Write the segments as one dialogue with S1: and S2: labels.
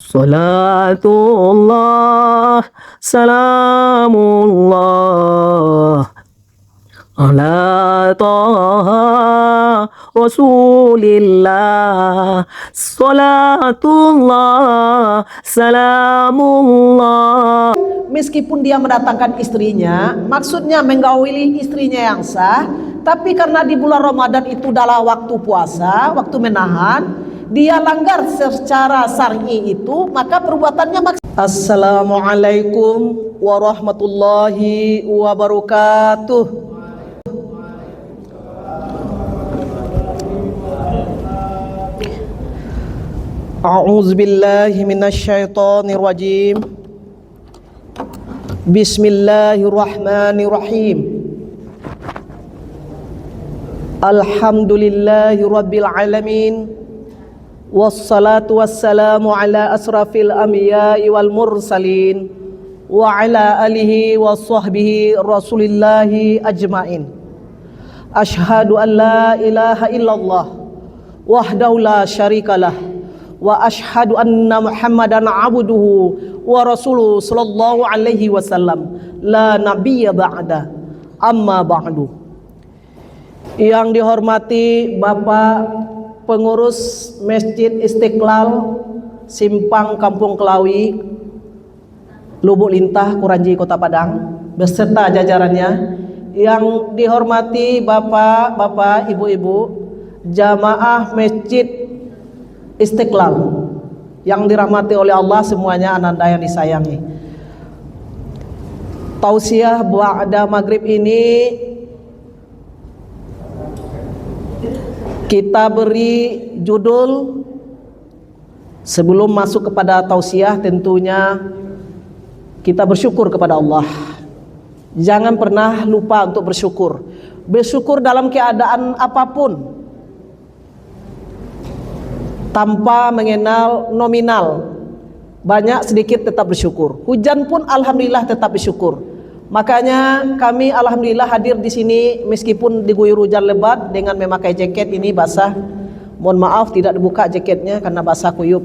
S1: Salatullah, salamullah ala taha rasulillah. Salatullah, salamullah.
S2: Meskipun dia mendatangkan istrinya, maksudnya menggauli istrinya yang sah, tapi karena di bulan Ramadan itu adalah waktu puasa, waktu menahan, dia langgar secara syar'i itu, maka perbuatannya maksimal. Assalamualaikum warahmatullahi wabarakatuh. A'udzubillahi minasyaitonir rajim. Bismillahirrahmanirrahim. Alhamdulillahi rabbil alamin. Wassalatu wassalamu ala asrafil anbiya'i wal mursalin wa ala alihi wa sahbihi rasulillahi ajmain. Ashhadu an la ilaha illallah wahdahu la syarikalah wa ashhadu anna Muhammadan abduhu wa rasuluhu sallallahu alaihi wasallam la nabiyya ba'da. Amma ba'du. Yang dihormati Bapak pengurus Masjid Istiqlal Simpang Kampung Kelawi, Lubuk Lintah, Kuranji, Kota Padang beserta jajarannya. Yang dihormati bapak-bapak, ibu-ibu jamaah Masjid Istiqlal yang dirahmati oleh Allah semuanya, ananda yang disayangi. Tausiah ba'da maghrib ini kita beri judul, sebelum masuk kepada tausiah tentunya kita bersyukur kepada Allah. Jangan pernah lupa untuk bersyukur. Bersyukur dalam keadaan apapun, tanpa mengenal nominal. Banyak sedikit tetap bersyukur. Hujan pun alhamdulillah tetap bersyukur. Makanya kami alhamdulillah hadir di sini meskipun diguyur hujan lebat dengan memakai jaket ini basah. Mohon maaf tidak dibuka jaketnya karena basah kuyup.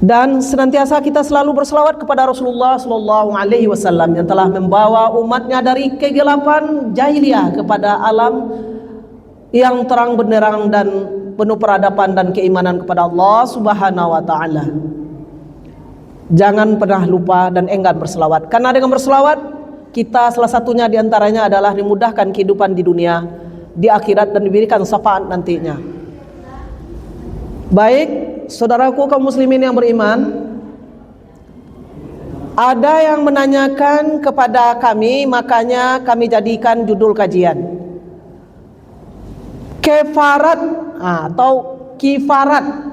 S2: Dan senantiasa kita selalu berselawat kepada Rasulullah sallallahu alaihi wasallam yang telah membawa umatnya dari kegelapan jahiliyah kepada alam yang terang benderang dan penuh peradaban dan keimanan kepada Allah Subhanahu wa taala. Jangan pernah lupa dan enggan berselawat, karena dengan berselawat kita salah satunya diantaranya adalah dimudahkan kehidupan di dunia, di akhirat, dan diberikan syafaat nantinya. Baik, saudaraku kaum muslimin yang beriman, ada yang menanyakan kepada kami, makanya kami jadikan judul kajian kefarat atau kifarat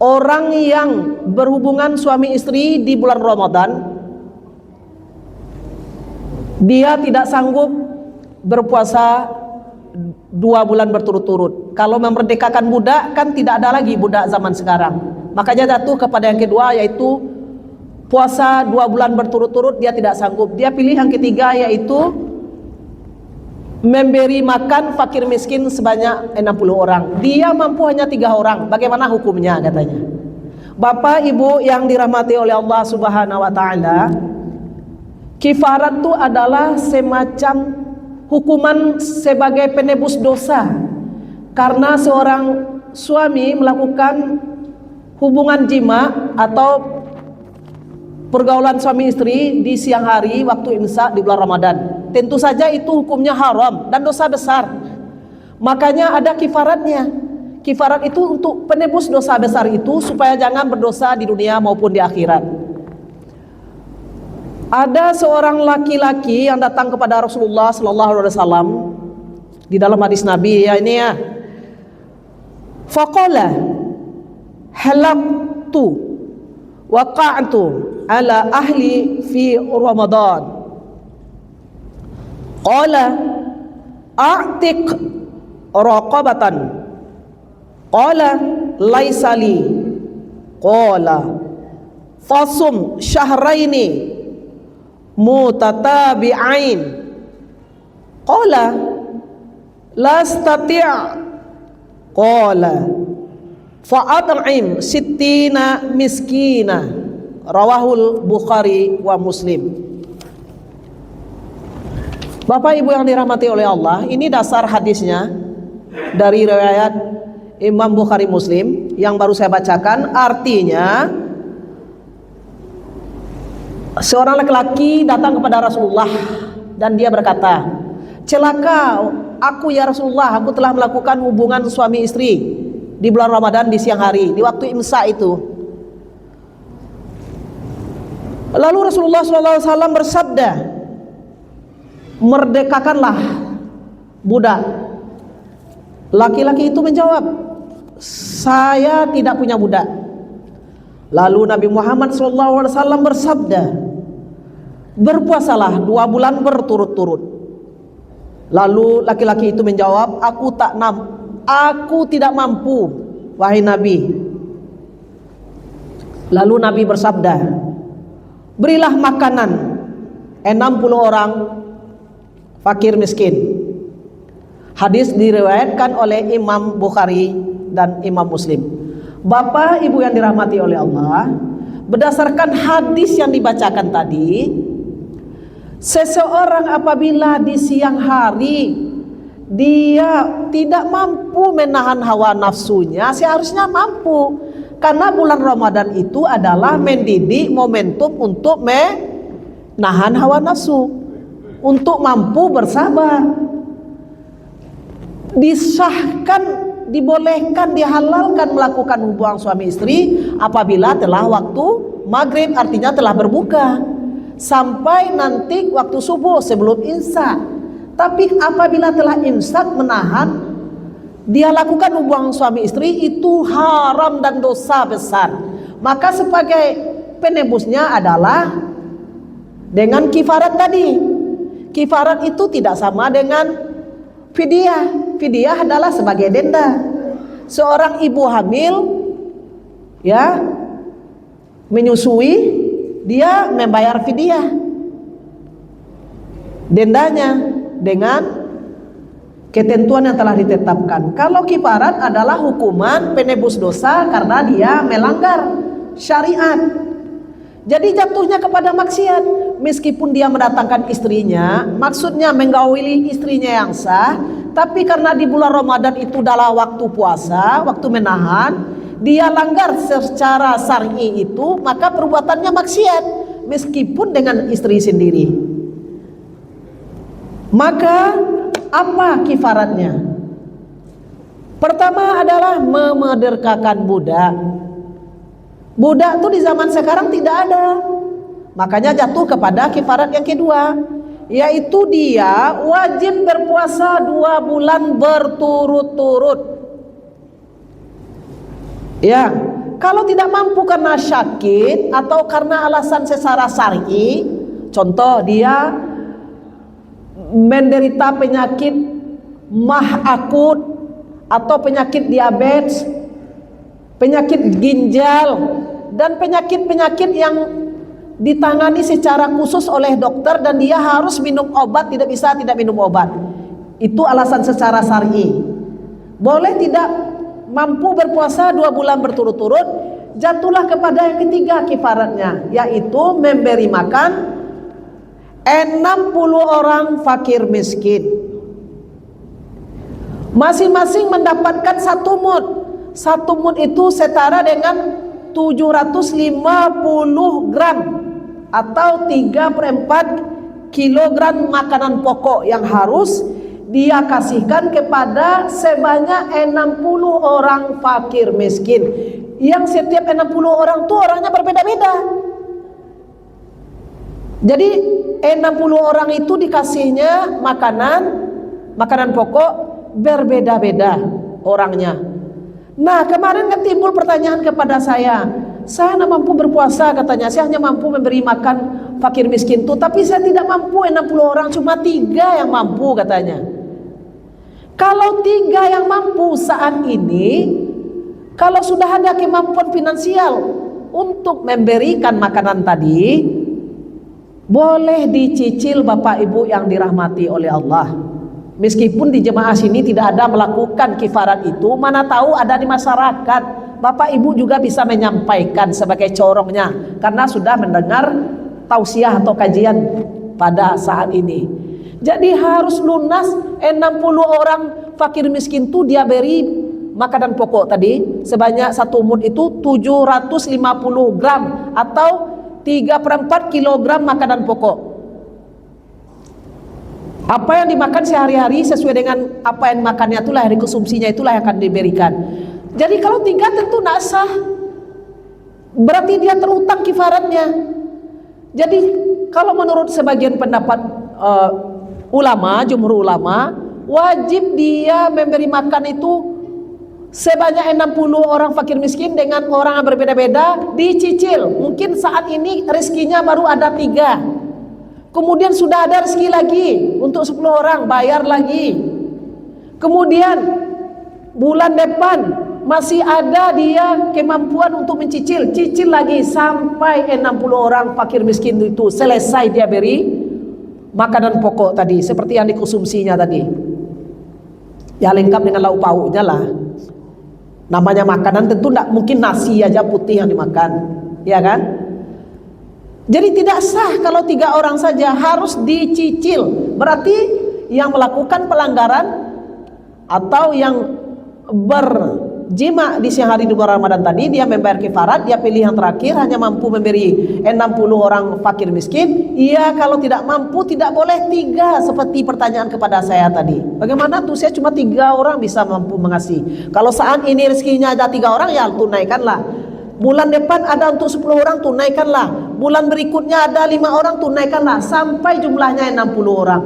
S2: orang yang berhubungan suami istri di bulan Ramadan. Dia tidak sanggup berpuasa 2 bulan berturut-turut. Kalau memerdekakan budak kan tidak ada lagi budak zaman sekarang. Makanya jatuh kepada yang kedua, yaitu puasa 2 bulan berturut-turut dia tidak sanggup. Dia pilih yang ketiga, yaitu memberi makan fakir miskin sebanyak 60 orang. Dia mampu hanya 3 orang. Bagaimana hukumnya katanya? Bapak Ibu yang dirahmati oleh Allah Subhanahu wa taala, kifarat itu adalah semacam hukuman sebagai penebus dosa. Karena seorang suami melakukan hubungan jima atau pergaulan suami istri di siang hari waktu imsak di bulan Ramadan, tentu saja itu hukumnya haram dan dosa besar. Makanya ada kifaratnya. Kifarat itu untuk penebus dosa besar itu, supaya jangan berdosa di dunia maupun di akhirat. Ada seorang laki-laki yang datang kepada Rasulullah sallallahu alaihi wasallam di dalam hadis Nabi ya ini ya. Faqala halaqtu waqa'tu ala ahli fi Ramadan. Qala a'tiq raqabatan. Qala laisa li. Qala fasum syahraini mutatabi'ain. Qala la astati'. Qala fa'at'im sittina miskina, rawahul Bukhari wa Muslim. Bapak Ibu yang dirahmati oleh Allah, ini dasar hadisnya dari riwayat Imam Bukhari Muslim yang baru saya bacakan. Artinya, seorang laki-laki datang kepada Rasulullah dan dia berkata, celaka aku ya Rasulullah, aku telah melakukan hubungan suami istri di bulan Ramadan di siang hari, di waktu imsak itu. Lalu Rasulullah SAW bersabda, merdekakanlah budak. Laki-laki itu menjawab, saya tidak punya budak. Lalu Nabi Muhammad SAW bersabda, berpuasalah 2 bulan berturut-turut. Lalu laki-laki itu menjawab, aku tidak mampu, wahai Nabi. Lalu Nabi bersabda, berilah makanan 60 orang fakir miskin. Hadis diriwayatkan oleh Imam Bukhari dan Imam Muslim. Bapak Ibu yang dirahmati oleh Allah, berdasarkan hadis yang dibacakan tadi, seseorang apabila di siang hari dia tidak mampu menahan hawa nafsunya, seharusnya mampu. Karena bulan Ramadan itu adalah mendidik momentum untuk menahan hawa nafsu, untuk mampu bersabar. Disahkan, dibolehkan, dihalalkan melakukan hubungan suami istri apabila telah waktu maghrib, artinya telah berbuka, sampai nanti waktu subuh sebelum imsak. Tapi apabila telah imsak menahan, dia lakukan hubungan suami istri, itu haram dan dosa besar. Maka sebagai penebusnya adalah dengan kifarat tadi. Kifarat itu tidak sama dengan fidyah. Fidyah adalah sebagai denda. Seorang ibu hamil ya menyusui, dia membayar fidyah, dendanya dengan ketentuan yang telah ditetapkan. Kalau kifarat adalah hukuman penebus dosa karena dia melanggar syariat. Jadi jatuhnya kepada maksiat. Meskipun dia mendatangkan istrinya, maksudnya menggauli istrinya yang sah, tapi karena di bulan Ramadan itu adalah waktu puasa, waktu menahan, dia langgar secara syar'i itu, maka perbuatannya maksiat meskipun dengan istri sendiri. Maka apa kifaratnya? Pertama adalah memerdekakan budak. Budak itu di zaman sekarang tidak ada. Makanya jatuh kepada kifarat yang kedua, yaitu dia wajib berpuasa 2 bulan berturut-turut. Ya, kalau tidak mampu karena sakit atau karena alasan secara syar'i, contoh dia menderita penyakit mah akut atau penyakit diabetes, penyakit ginjal, dan penyakit-penyakit yang ditangani secara khusus oleh dokter dan dia harus minum obat, tidak bisa tidak minum obat. Itu alasan secara syar'i. Boleh tidak mampu berpuasa 2 bulan berturut-turut, jatuhlah kepada yang ketiga kifaratnya, yaitu memberi makan 60 orang fakir miskin. Masing-masing mendapatkan 1 mud. 1 mud itu setara dengan 750 gram atau 3/4 kilogram makanan pokok yang harus dia kasihkan kepada sebanyak 60 orang fakir miskin, yang setiap 60 orang itu orangnya berbeda-beda. Jadi 60 orang itu dikasihnya makanan pokok berbeda-beda orangnya. Nah, kemarin kan timbul pertanyaan kepada saya tidak mampu berpuasa, katanya saya hanya mampu memberi makan fakir miskin itu, tapi saya tidak mampu 60 orang, cuma 3 yang mampu katanya. Kalau 3 yang mampu saat ini, kalau sudah ada kemampuan finansial untuk memberikan makanan tadi, boleh dicicil Bapak Ibu yang dirahmati oleh Allah. Meskipun di jemaah sini tidak ada melakukan kifarat itu, mana tahu ada di masyarakat Bapak Ibu juga bisa menyampaikan sebagai corongnya karena sudah mendengar tausiah atau kajian pada saat ini. Jadi harus lunas 60 orang fakir miskin itu dia beri makanan pokok tadi sebanyak satu mud itu 750 gram atau 3/4 kilogram makanan pokok. Apa yang dimakan sehari-hari sesuai dengan apa yang makannya itulah, yang dikonsumsinya itulah yang akan diberikan. Jadi kalau 3 tentu tidak sah, berarti dia terutang kifaratnya. Jadi kalau menurut sebagian pendapat ulama, jumhur ulama, wajib dia memberi makan itu sebanyak 60 orang fakir miskin dengan orang yang berbeda-beda, dicicil. Mungkin saat ini rezekinya baru ada 3, kemudian sudah ada rezeki lagi untuk 10 orang, bayar lagi. Kemudian bulan depan masih ada dia kemampuan untuk mencicil, cicil lagi sampai 60 orang fakir miskin itu selesai dia beri makanan pokok tadi seperti yang dikonsumsinya tadi. Ya lengkap dengan lauk pauknya lah. Namanya makanan tentu tidak mungkin nasi aja putih yang dimakan, ya kan? Jadi tidak sah kalau 3 orang saja, harus dicicil. Berarti yang melakukan pelanggaran atau yang berjima di siang hari di bulan Ramadan tadi, dia membayar kifarat, dia pilih yang terakhir, hanya mampu memberi 60 orang fakir miskin. Ia kalau tidak mampu tidak boleh 3 seperti pertanyaan kepada saya tadi. Bagaimana tuh, saya cuma 3 orang bisa mampu mengasih. Kalau saat ini rezekinya ada 3 orang, ya tunaikanlah. Bulan depan ada untuk 10 orang, tunaikanlah. Bulan berikutnya ada 5 orang, tunaikanlah sampai jumlahnya 60 orang.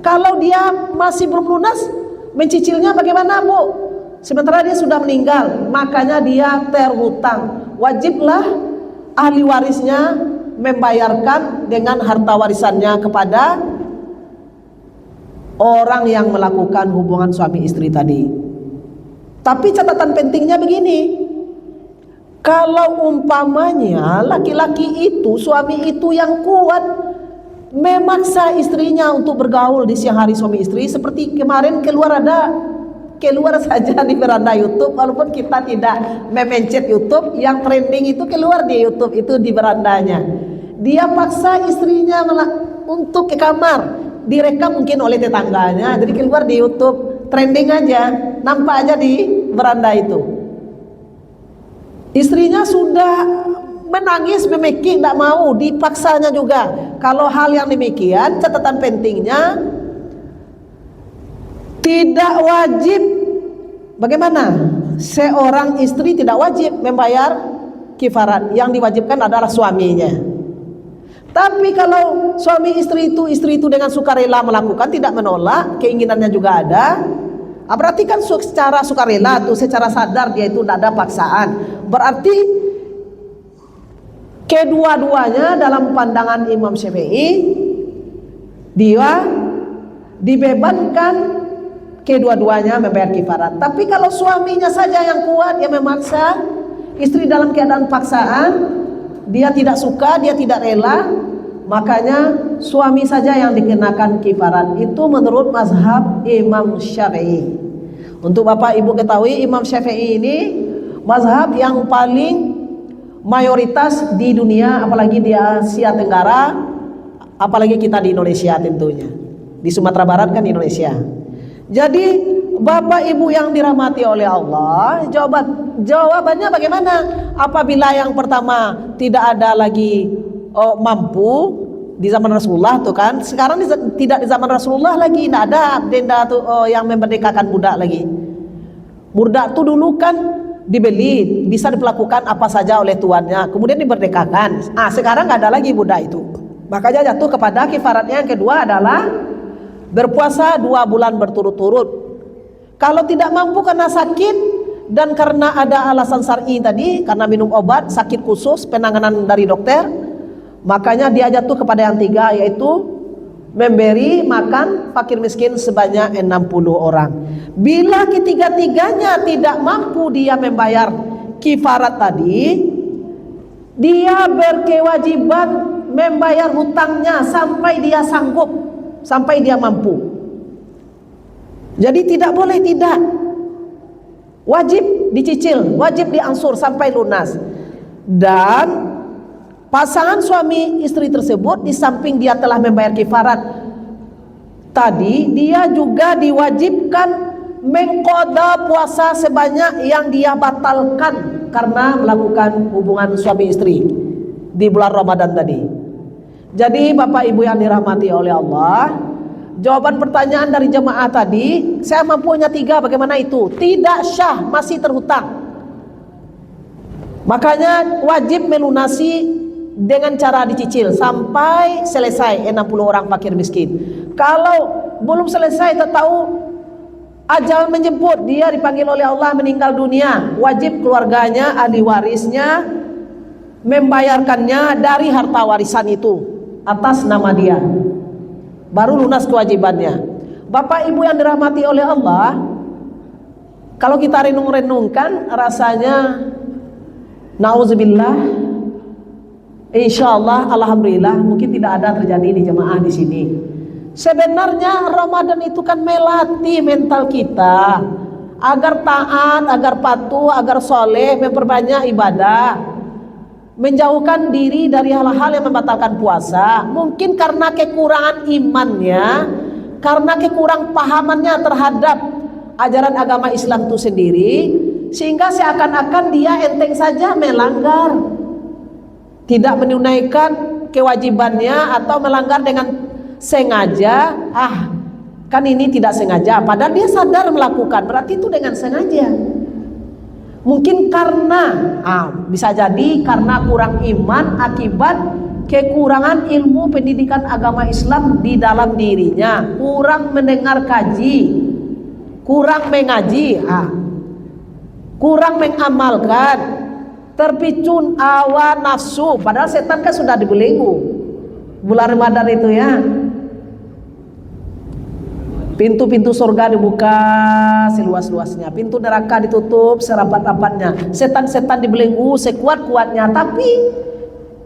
S2: Kalau dia masih belum lunas mencicilnya, bagaimana Bu? Sementara dia sudah meninggal, makanya dia terhutang. Wajiblah ahli warisnya membayarkan dengan harta warisannya kepada orang yang melakukan hubungan suami istri tadi. Tapi catatan pentingnya begini, kalau umpamanya laki-laki itu, suami itu yang kuat memaksa istrinya untuk bergaul di siang hari suami istri, seperti kemarin keluar saja di beranda YouTube, walaupun kita tidak memencet YouTube, yang trending itu keluar di YouTube itu di berandanya. Dia paksa istrinya untuk ke kamar, direkam mungkin oleh tetangganya, jadi keluar di YouTube, trending aja, nampak aja di beranda itu. Istrinya sudah menangis, memekik, tidak mau, dipaksanya juga. Kalau hal yang demikian, catatan pentingnya tidak wajib. Bagaimana? Seorang istri tidak wajib membayar kifarat, yang diwajibkan adalah suaminya. Tapi kalau suami istri itu dengan sukarela melakukan, tidak menolak, keinginannya juga ada, berarti kan secara sukarela tuh, secara sadar dia itu tidak ada paksaan. Berarti kedua-duanya dalam pandangan Imam Syafi'i, dia dibebankan kedua-duanya membayar kifarat. Tapi kalau suaminya saja yang kuat, yang memaksa istri dalam keadaan paksaan, dia tidak suka, dia tidak rela, makanya suami saja yang dikenakan kifarat. Itu menurut mazhab Imam Syafi'i. Untuk Bapak Ibu ketahui, Imam Syafi'i ini mazhab yang paling mayoritas di dunia, apalagi di Asia Tenggara, apalagi kita di Indonesia tentunya. Di Sumatera Barat kan Indonesia. Jadi Bapak Ibu yang dirahmati oleh Allah, jawabannya bagaimana? Apabila yang pertama tidak ada lagi mampu di zaman Rasulullah tuh kan, sekarang tidak di zaman Rasulullah lagi, tidak ada denda tuh yang memerdekakan budak lagi. Budak tuh dulu kan dibeli, bisa diperlakukan apa saja oleh tuannya, kemudian dimerdekakan. Sekarang nggak ada lagi budak itu, makanya jatuh kepada kifaratnya. Yang kedua adalah berpuasa 2 bulan berturut-turut. Kalau tidak mampu karena sakit dan karena ada alasan syar'i tadi, karena minum obat, sakit khusus, penanganan dari dokter, makanya dia jatuh kepada yang 3, yaitu memberi makan fakir miskin sebanyak 60 orang. Bila ketiga-tiganya tidak mampu dia membayar kifarat tadi, dia berkewajiban membayar hutangnya sampai dia sanggup, sampai dia mampu. Jadi tidak boleh tidak. wajib dicicil, wajib diangsur sampai lunas. Dan pasangan suami istri tersebut, di samping dia telah membayar kifarat tadi, dia juga diwajibkan mengqada puasa sebanyak yang dia batalkan karena melakukan hubungan suami istri di bulan Ramadan tadi. Jadi Bapak Ibu yang dirahmati oleh Allah, jawaban pertanyaan dari jemaah tadi, saya mampunya 3, bagaimana itu? Tidak syah, masih terhutang. Makanya wajib melunasi dengan cara dicicil sampai selesai 60 orang fakir miskin. Kalau belum selesai, tahu ajal menjemput, dia dipanggil oleh Allah meninggal dunia, wajib keluarganya, ahli warisnya membayarkannya dari harta warisan itu atas nama dia, baru lunas kewajibannya. Bapak Ibu yang dirahmati oleh Allah, kalau kita renung-renungkan rasanya nauzubillah, insyaallah, alhamdulillah, mungkin tidak ada terjadi di jemaah di sini. Sebenarnya Ramadan itu kan melatih mental kita agar taat, agar patuh, agar soleh, memperbanyak ibadah, menjauhkan diri dari hal-hal yang membatalkan puasa. Mungkin karena kekurangan imannya, karena kekurang pahamannya terhadap ajaran agama Islam itu sendiri, sehingga seakan-akan dia enteng saja melanggar, tidak menunaikan kewajibannya atau melanggar dengan sengaja. Kan ini tidak sengaja, padahal dia sadar melakukan, berarti itu dengan sengaja. Mungkin karena bisa jadi karena kurang iman akibat kekurangan ilmu pendidikan agama Islam di dalam dirinya, kurang mendengar kaji, kurang mengaji, kurang mengamalkan, terpicu hawa nafsu, padahal setan kan sudah dibelenggu bulan Ramadan itu ya. Pintu-pintu surga dibuka seluas-luasnya, pintu neraka ditutup serapat-rapatnya, setan-setan dibelenggu sekuat-kuatnya, tapi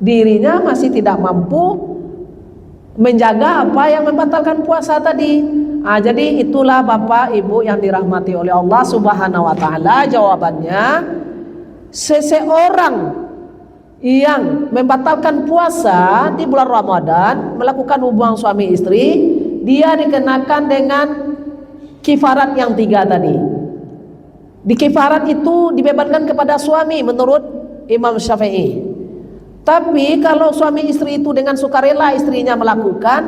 S2: dirinya masih tidak mampu menjaga apa yang membatalkan puasa tadi. Jadi itulah Bapak Ibu yang dirahmati oleh Allah Subhanahu wa taala, jawabannya seseorang yang membatalkan puasa di bulan Ramadan, melakukan hubungan suami istri, dia dikenakan dengan kifarat yang 3 tadi. Di kifarat itu dibebankan kepada suami menurut Imam Syafi'i. Tapi kalau suami istri itu dengan sukarela istrinya melakukan,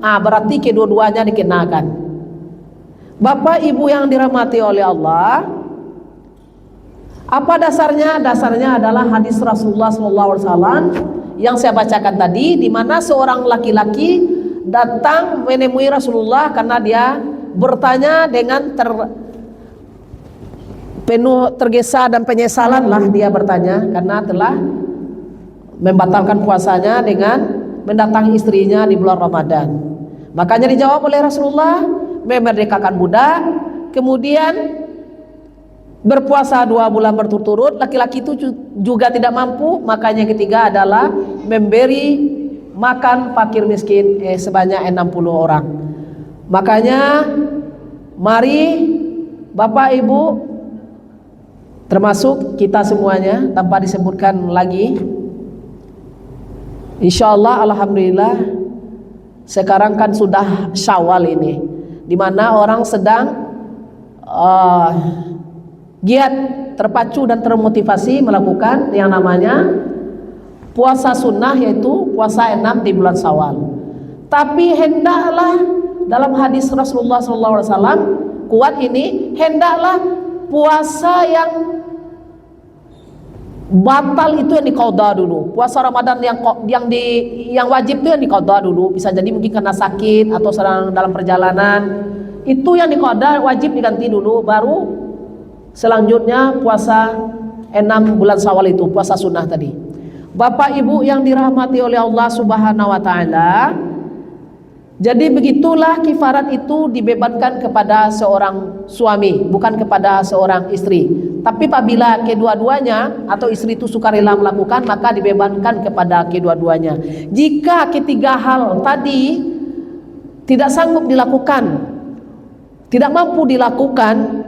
S2: berarti kedua-duanya dikenakan. Bapak Ibu yang dirahmati oleh Allah, apa dasarnya? Dasarnya adalah hadis Rasulullah SAW yang saya bacakan tadi, di mana seorang laki-laki datang menemui Rasulullah karena dia bertanya dengan penuh tergesa dan penyesalan lah, dia bertanya karena telah membatalkan puasanya dengan mendatangi istrinya di bulan Ramadan. Makanya dijawab oleh Rasulullah, memerdekakan budak, kemudian berpuasa 2 bulan berturut-turut. Laki-laki itu juga tidak mampu, makanya yang ketiga adalah memberi makan fakir miskin sebanyak 60 orang. Makanya mari Bapak Ibu, termasuk kita semuanya tanpa disebutkan lagi, insyaallah alhamdulillah sekarang kan sudah Syawal ini, dimana orang sedang giat, terpacu dan termotivasi melakukan yang namanya puasa sunnah, yaitu puasa 6 di bulan Syawal. Tapi hendaklah dalam hadis Rasulullah SAW kuat ini, hendaklah puasa yang batal itu yang diqadha dulu. Puasa Ramadan yang wajib itu yang diqadha dulu. Bisa jadi mungkin karena sakit atau sedang dalam perjalanan, itu yang diqadha wajib diganti dulu, baru selanjutnya puasa 6 bulan Syawal itu puasa sunnah tadi. Bapak Ibu yang dirahmati oleh Allah Subhanahu wa taala, jadi begitulah kifarat itu dibebankan kepada seorang suami, bukan kepada seorang istri. Tapi apabila kedua-duanya atau istri itu sukarela melakukan, maka dibebankan kepada kedua-duanya. Jika ketiga hal tadi tidak sanggup dilakukan, tidak mampu dilakukan,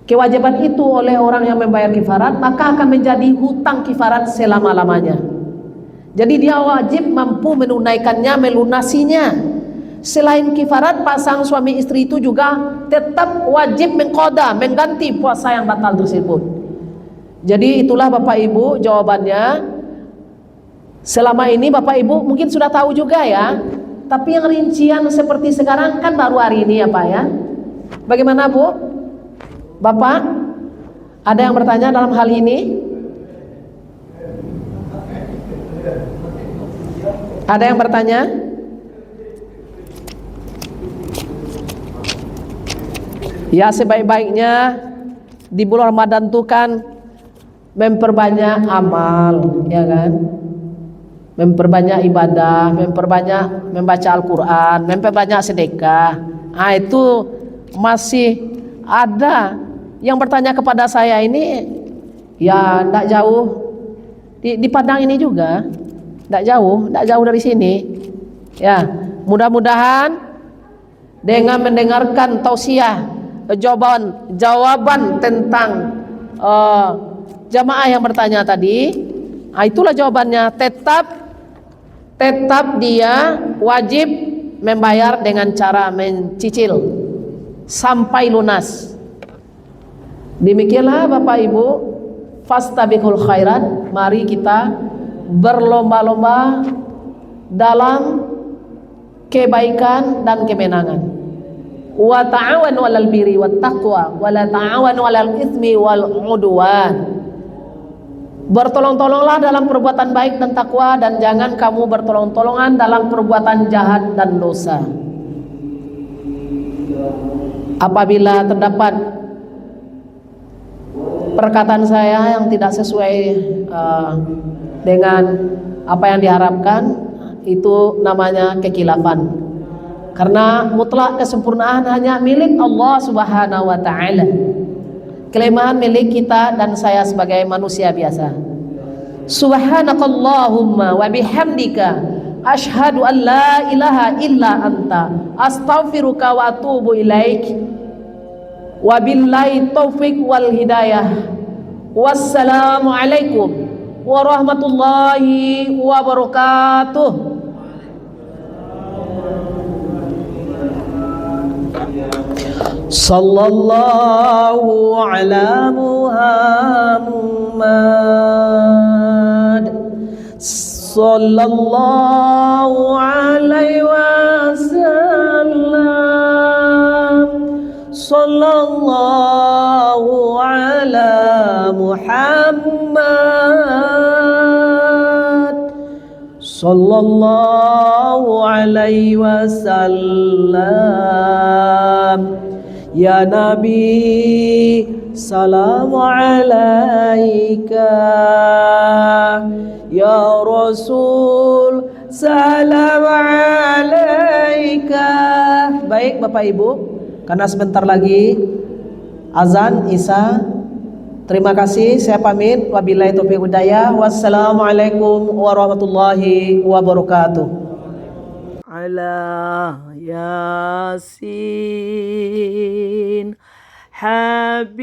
S2: kewajiban itu oleh orang yang membayar kifarat, maka akan menjadi hutang kifarat selama-lamanya. Jadi dia wajib mampu menunaikannya, melunasinya. Selain kifarat, pasang suami istri itu juga tetap wajib mengqada, mengganti puasa yang batal tersebut. Jadi itulah Bapak Ibu jawabannya. Selama ini Bapak Ibu mungkin sudah tahu juga ya, tapi yang rincian seperti sekarang kan baru hari ini ya Pak ya. Bagaimana Bu? Bapak, ada yang bertanya dalam hal ini? Ada yang bertanya? Ya, sebaik-baiknya di bulan Ramadan itu kan memperbanyak amal, ya kan? Memperbanyak ibadah, memperbanyak membaca Al-Quran, memperbanyak sedekah. Ah, itu masih ada yang bertanya kepada saya ini, ya tidak jauh di Padang ini juga, tidak jauh dari sini. Ya, mudah-mudahan dengan mendengarkan tausiah, jawaban tentang jamaah yang bertanya tadi, itulah jawabannya. Tetap dia wajib membayar dengan cara mencicil sampai lunas. Demikianlah Bapak Ibu, fastabiqul khairat, mari kita berlomba-lomba dalam kebaikan dan kemenangan. Wa ta'awanu 'alal birri wat taqwa wa la ta'awanu 'alal itsmi wal 'udwan. Bertolong-tolonglah dalam perbuatan baik dan takwa, dan jangan kamu bertolong-tolongan dalam perbuatan jahat dan dosa. Apabila terdapat perkataan saya yang tidak sesuai dengan apa yang diharapkan, itu namanya kekilafan. Karena mutlak kesempurnaan hanya milik Allah Subhanahu wa taala. Kelemahan milik kita dan saya sebagai manusia biasa. Subhanakallahumma wa bihamdika asyhadu an la ilaha illa anta astaghfiruka wa atubu ilaik. Wabillahi taufiq wal hidayah. Wassalamu alaikum warahmatullahi wabarakatuh. Sallallahu ala Muhammad sallallahu alaihi wasallam. Sallallahu ala Muhammad sallallahu alaihi wasallam. Ya Nabi, salamu alaika. Ya Rasul, salam alaika. Baik Bapak Ibu, karena sebentar lagi azan Isya. Terima kasih, saya pamit. Wabillahi taufiq wal hidayah. Wassalamualaikum warahmatullahi wabarakatuh.
S1: Ala Yasin Habibillah.